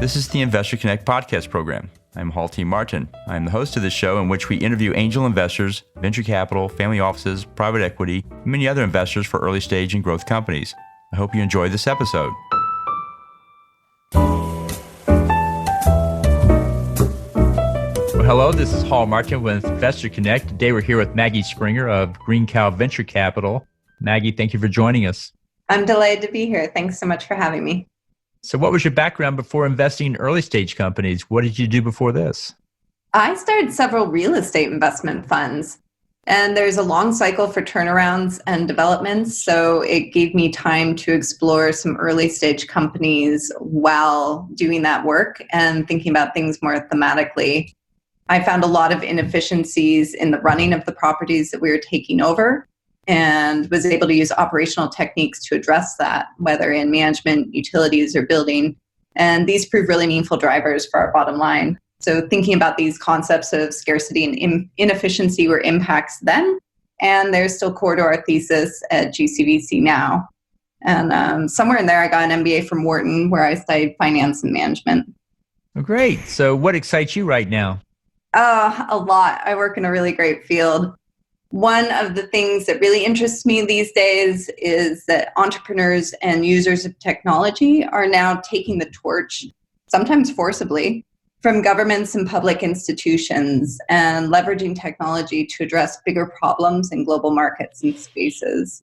This is the Investor Connect podcast program. I'm Hall T. Martin. I'm the host of this show in which we interview angel investors, venture capital, family offices, private equity, and many other investors for early stage and growth companies. I hope you enjoy this episode. Hello, this is Hall Martin with Investor Connect. Today we're here with Maggie Sprenger of Green Cow Venture Capital. Maggie, thank you for joining us. I'm delighted to be here. Thanks so much for having me. So what was your background before investing in early stage companies? What did you do before this? I started several real estate investment funds, and there's a long cycle for turnarounds and developments. So it gave me time to explore some early stage companies while doing that work and thinking about things more thematically. I found a lot of inefficiencies in the running of the properties that we were taking over and was able to use operational techniques to address that, whether in management, utilities, or building. And these proved really meaningful drivers for our bottom line. So thinking about these concepts of scarcity and inefficiency were impacts then, and they're still core to our thesis at GCVC now. And somewhere in there, I got an MBA from Wharton, where I studied finance and management. Oh, great. So what excites you right now? A lot. I work in a really great field. One of the things that really interests me these days is that entrepreneurs and users of technology are now taking the torch, sometimes forcibly, from governments and public institutions and leveraging technology to address bigger problems in global markets and spaces.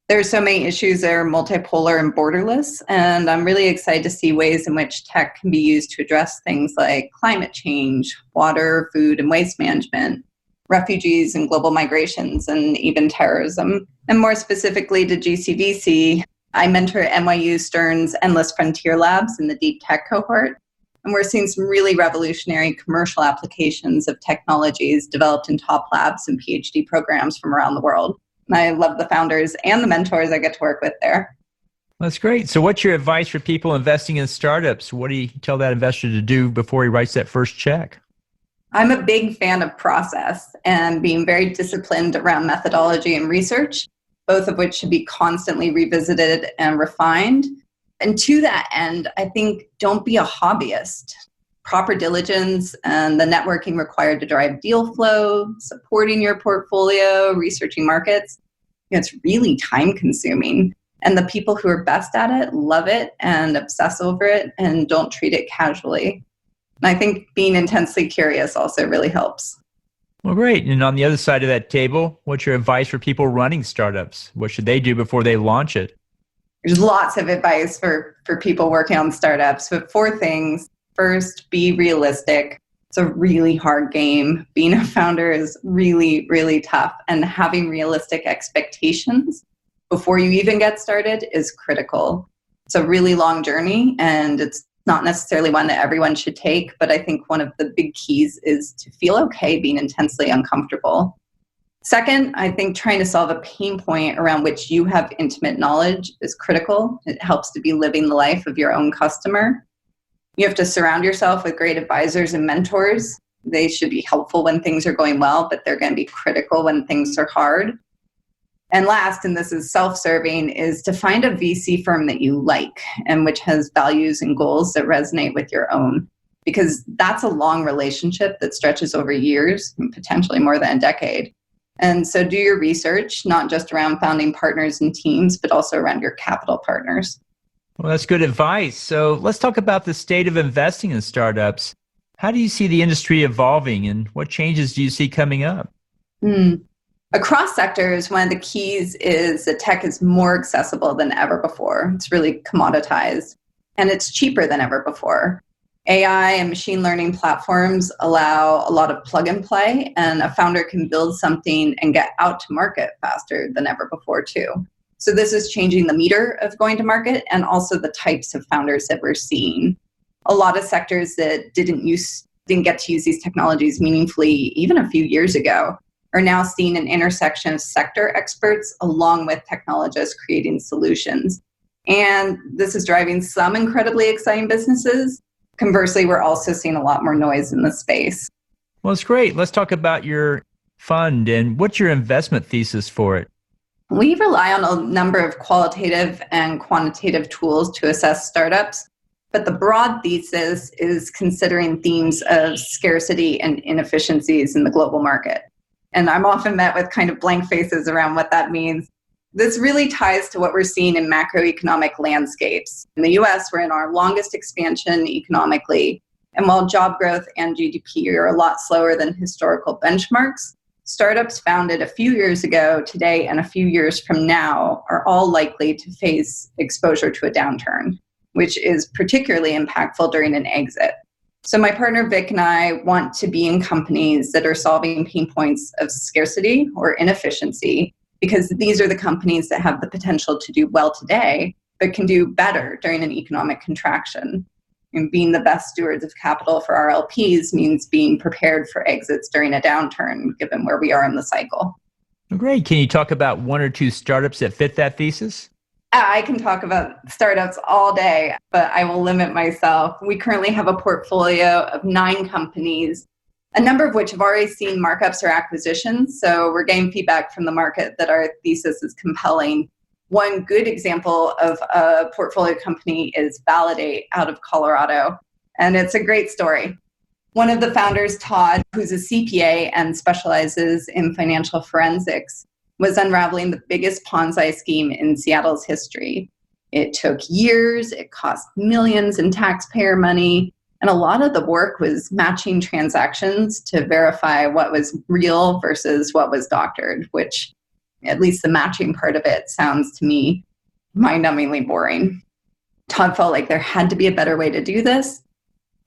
There are so many issues that are multipolar and borderless, and I'm really excited to see ways in which tech can be used to address things like climate change, water, food, and waste management, refugees and global migrations, and even terrorism. And more specifically to GCVC, I mentor NYU Stern's Endless Frontier Labs in the Deep Tech cohort. And we're seeing some really revolutionary commercial applications of technologies developed in top labs and PhD programs from around the world. And I love the founders and the mentors I get to work with there. That's great. So what's your advice for people investing in startups? What do you tell that investor to do before he writes that first check? I'm a big fan of process and being very disciplined around methodology and research, both of which should be constantly revisited and refined. And to that end, I think don't be a hobbyist. Proper diligence and the networking required to drive deal flow, supporting your portfolio, researching markets, it's really time consuming. And the people who are best at it love it and obsess over it and don't treat it casually. And I think being intensely curious also really helps. Well, great. And on the other side of that table, what's your advice for people running startups? What should they do before they launch it? There's lots of advice for people working on startups, but 4 things. First, be realistic. It's a really hard game. Being a founder is really, really tough. And having realistic expectations before you even get started is critical. It's a really long journey, and it's not necessarily one that everyone should take, but I think one of the big keys is to feel okay being intensely uncomfortable. Second, I think trying to solve a pain point around which you have intimate knowledge is critical. It helps to be living the life of your own customer. You have to surround yourself with great advisors and mentors. They should be helpful when things are going well, but they're going to be critical when things are hard. And last, and this is self-serving, is to find a VC firm that you like and which has values and goals that resonate with your own, because that's a long relationship that stretches over years and potentially more than a decade. And so do your research, not just around founding partners and teams, but also around your capital partners. Well, that's good advice. So let's talk about the state of investing in startups. How do you see the industry evolving, and what changes do you see coming up? Across sectors, one of the keys is that tech is more accessible than ever before. It's really commoditized, and it's cheaper than ever before. AI and machine learning platforms allow a lot of plug and play, and a founder can build something and get out to market faster than ever before too. So this is changing the meter of going to market and also the types of founders that we're seeing. A lot of sectors that didn't get to use these technologies meaningfully even a few years ago are now seeing an intersection of sector experts along with technologists creating solutions. And this is driving some incredibly exciting businesses. Conversely, we're also seeing a lot more noise in the space. Well, it's great. Let's talk about your fund and what's your investment thesis for it? We rely on a number of qualitative and quantitative tools to assess startups. But the broad thesis is considering themes of scarcity and inefficiencies in the global market. And I'm often met with kind of blank faces around what that means. This really ties to what we're seeing in macroeconomic landscapes. In the US, we're in our longest expansion economically. And while job growth and GDP are a lot slower than historical benchmarks, startups founded a few years ago, today, and a few years from now are all likely to face exposure to a downturn, which is particularly impactful during an exit. So my partner Vic and I want to be in companies that are solving pain points of scarcity or inefficiency, because these are the companies that have the potential to do well today, but can do better during an economic contraction. And being the best stewards of capital for our LPs means being prepared for exits during a downturn, given where we are in the cycle. Great. Can you talk about one or two startups that fit that thesis? I can talk about startups all day, but I will limit myself. We currently have a portfolio of 9 companies, a number of which have already seen markups or acquisitions. So we're getting feedback from the market that our thesis is compelling. One good example of a portfolio company is Validate out of Colorado, and it's a great story. One of the founders, Todd, who's a CPA and specializes in financial forensics, was unraveling the biggest Ponzi scheme in Seattle's history. It took years, it cost millions in taxpayer money, and a lot of the work was matching transactions to verify what was real versus what was doctored, which, at least the matching part of it, sounds to me mind-numbingly boring. Todd felt like there had to be a better way to do this,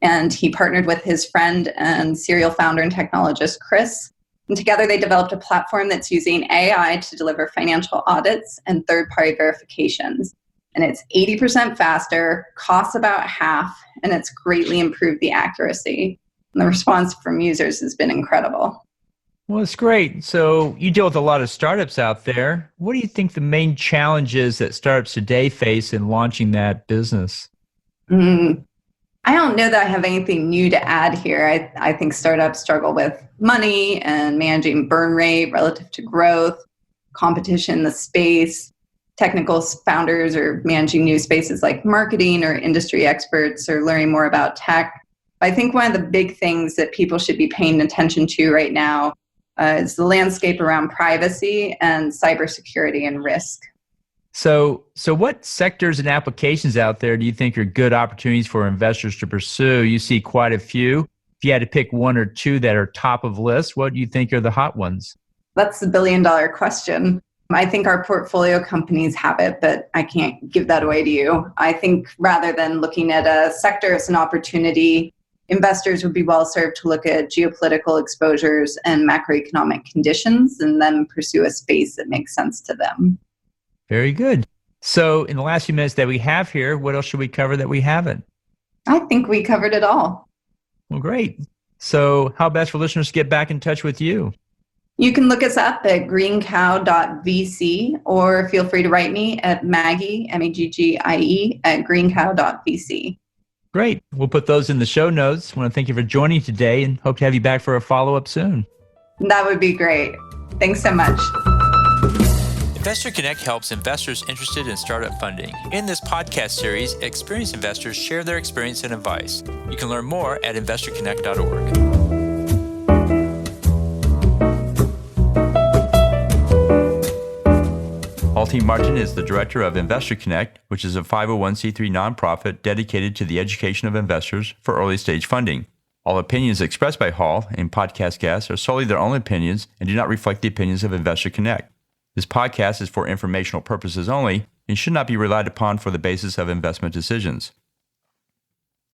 and he partnered with his friend and serial founder and technologist, Chris, and together they developed a platform that's using AI to deliver financial audits and third-party verifications. And it's 80% faster, costs about half, and it's greatly improved the accuracy. And the response from users has been incredible. Well, it's great. So you deal with a lot of startups out there. What do you think the main challenges that startups today face in launching that business? I don't know that I have anything new to add here. I think startups struggle with money and managing burn rate relative to growth, competition in the space. Technical founders are managing new spaces like marketing, or industry experts are learning more about tech. I think one of the big things that people should be paying attention to right now is the landscape around privacy and cybersecurity and risk. So what sectors and applications out there do you think are good opportunities for investors to pursue? You see quite a few. If you had to pick one or two that are top of list, what do you think are the hot ones? That's the billion-dollar question. I think our portfolio companies have it, but I can't give that away to you. I think rather than looking at a sector as an opportunity, investors would be well served to look at geopolitical exposures and macroeconomic conditions and then pursue a space that makes sense to them. Very good. So in the last few minutes that we have here, what else should we cover that we haven't? I think we covered it all. Well, great. So how best for listeners to get back in touch with you? You can look us up at greencow.vc, or feel free to write me at Maggie, Maggie, at greencow.vc. Great. We'll put those in the show notes. I want to thank you for joining today and hope to have you back for a follow-up soon. That would be great. Thanks so much. Investor Connect helps investors interested in startup funding. In this podcast series, experienced investors share their experience and advice. You can learn more at investorconnect.org. Halti Martin is the director of Investor Connect, which is a 501c3 nonprofit dedicated to the education of investors for early-stage funding. All opinions expressed by Hall in podcast guests are solely their own opinions and do not reflect the opinions of Investor Connect. This podcast is for informational purposes only and should not be relied upon for the basis of investment decisions.